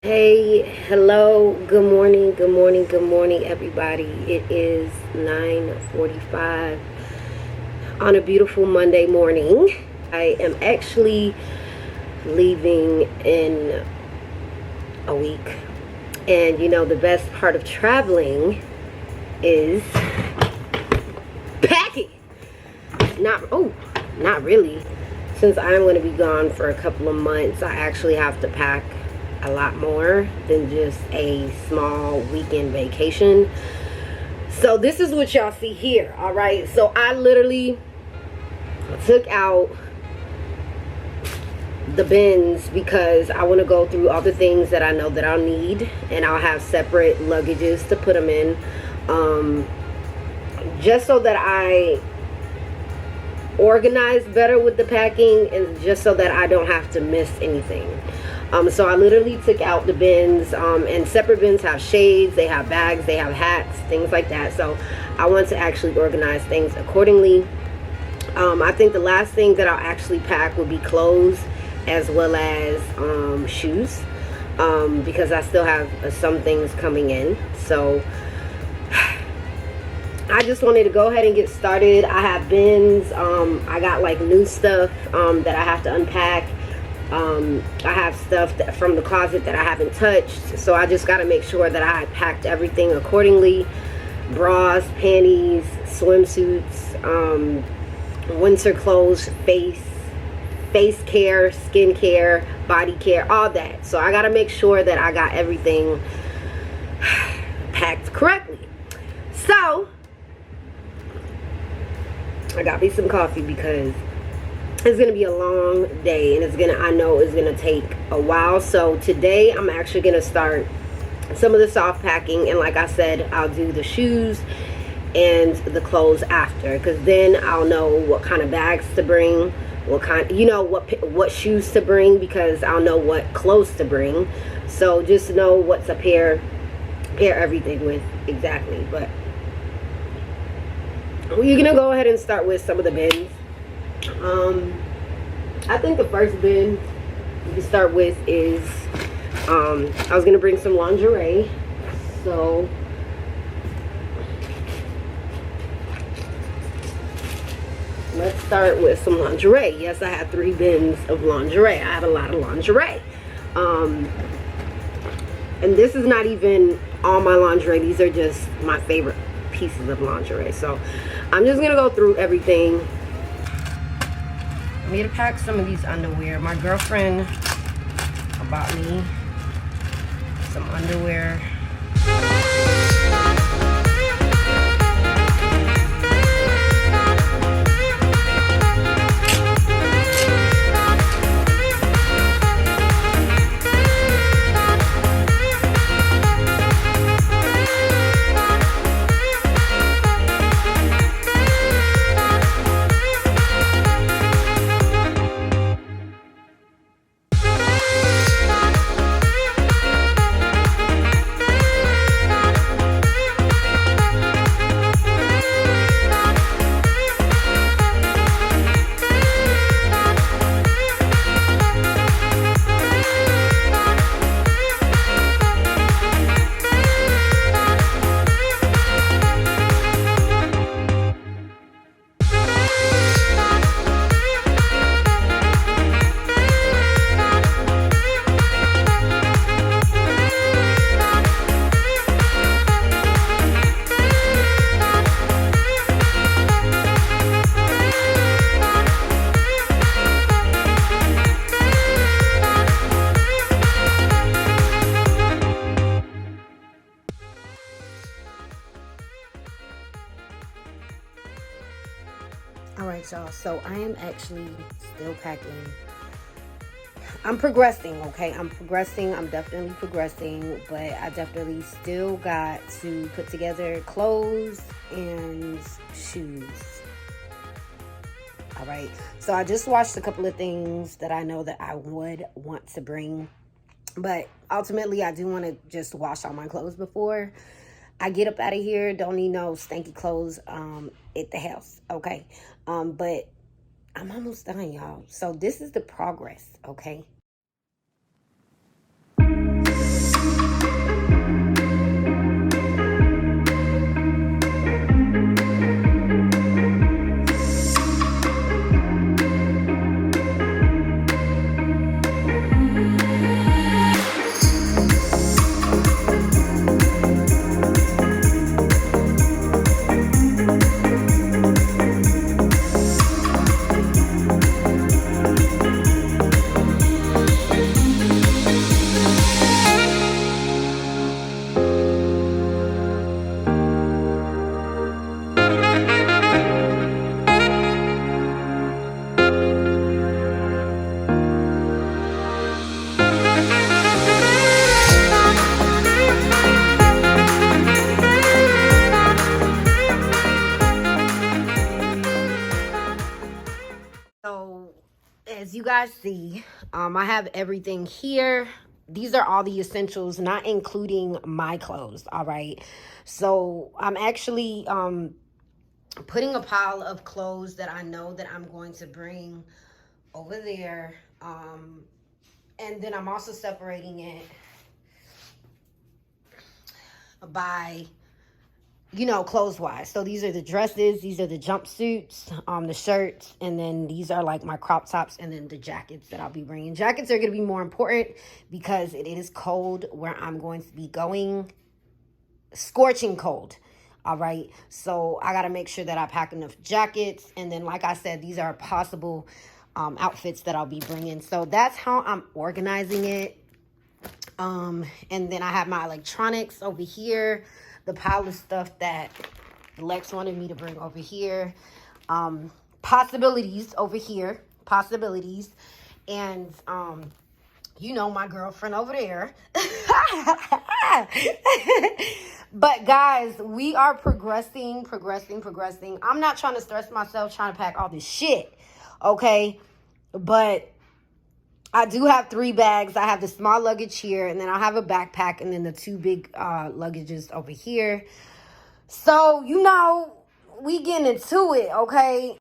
Hey, hello, good morning, everybody. It is 9:45 on a beautiful Monday morning. I am actually leaving in a week. And you know, the best part of traveling is packing. Not really. Since I'm going to be gone for a couple of months, I actually have to pack a lot more than just a small weekend vacation. So this is what y'all see here. All right, so I literally took out the bins because I want to go through all the things that I know that I'll need, and I'll have separate luggages to put them in, just so that I organize better with the packing, and just so that I don't have to miss anything. So I literally took out the bins, and separate bins have shades, they have bags, they have hats, things like that. So I want to actually organize things accordingly. I think the last thing that I'll actually pack would be clothes as well as shoes, because I still have some things coming in. So I just wanted to go ahead and get started. I have bins. I got like new stuff that I have to unpack. I have stuff from the closet that I haven't touched, so I just got to make sure that I packed everything accordingly. Bras, panties, swimsuits, winter clothes, face care, skin care, body care, all that. So I got to make sure that I got everything packed correctly. So I got me some coffee because it's gonna be a long day, and I know it's gonna take a while. So today I'm actually gonna start some of the soft packing, and like I said, I'll do the shoes and the clothes after, because then I'll know what kind of bags to bring, what shoes to bring, because I'll know what clothes to bring. So just know what to pair everything with exactly. But we're gonna go ahead and start with some of the bins. I think the first bin we can start with is, I was gonna bring some lingerie, so let's start with some lingerie. Yes, I have 3 bins of lingerie. I have a lot of lingerie, and this is not even all my lingerie. These are just my favorite pieces of lingerie. So I'm just gonna go through everything. I need to pack some of these underwear. My girlfriend bought me some underwear. Alright y'all, so I am actually still packing I'm progressing, okay? I'm progressing. I'm definitely progressing, but I definitely still got to put together clothes and shoes. All right. So I just watched a couple of things that I know that I would want to bring, but ultimately I do want to just wash all my clothes before I get up out of here. Don't need no stanky clothes at the house, okay? But I'm almost done, y'all. So this is the progress, okay? So as you guys see, I have everything here. These are all the essentials, not including my clothes. All right. So I'm actually putting a pile of clothes that I know that I'm going to bring over there. And then I'm also separating it by, you know, clothes wise. So these are the dresses, these are the jumpsuits, the shirts, and then these are like my crop tops, and then the jackets that I'll be bringing. Jackets are going to be more important because it is cold where I'm going to be going, scorching cold. All right. So I got to make sure that I pack enough jackets. And then, like I said, these are possible outfits that I'll be bringing. So that's how I'm organizing it. And then I have my electronics over here, the pile of stuff that Lex wanted me to bring over here, possibilities over here, possibilities, and you know, my girlfriend over there. But guys, we are progressing. I'm not trying to stress myself trying to pack all this shit, okay? But I do have 3 bags. I have the small luggage here, and then I have a backpack, and then the 2 big luggages over here. So, you know, we getting into it, okay?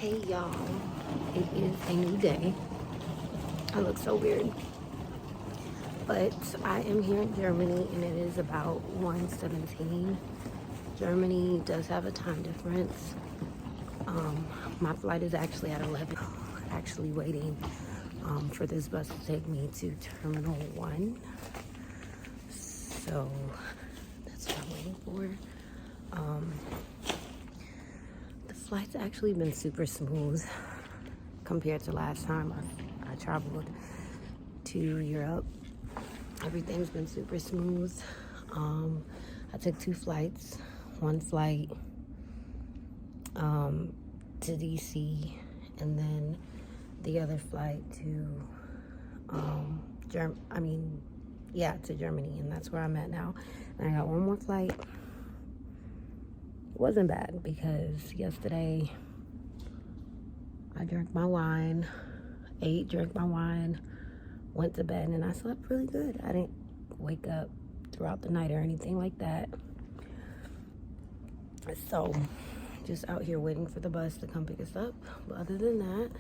Hey y'all, it is a new day. I look so weird, but I am here in Germany and it is about 1:17. Germany does have a time difference. My flight is actually at 11. Actually waiting for this bus to take me to Terminal 1. So that's what I'm waiting for. The flight's actually been super smooth compared to last time I traveled to Europe. Everything's been super smooth. I took 2 flights. One flight to DC, and then the other flight to to Germany, and that's where I'm at now. And I got one more flight. It wasn't bad because yesterday I drank my wine, drank my wine, went to bed, and I slept really good. I didn't wake up throughout the night or anything like that. So just out here waiting for the bus to come pick us up. But other than that,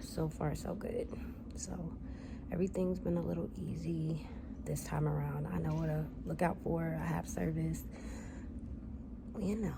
so far so good. So everything's been a little easy this time around. I know what to look out for. I have service. You know,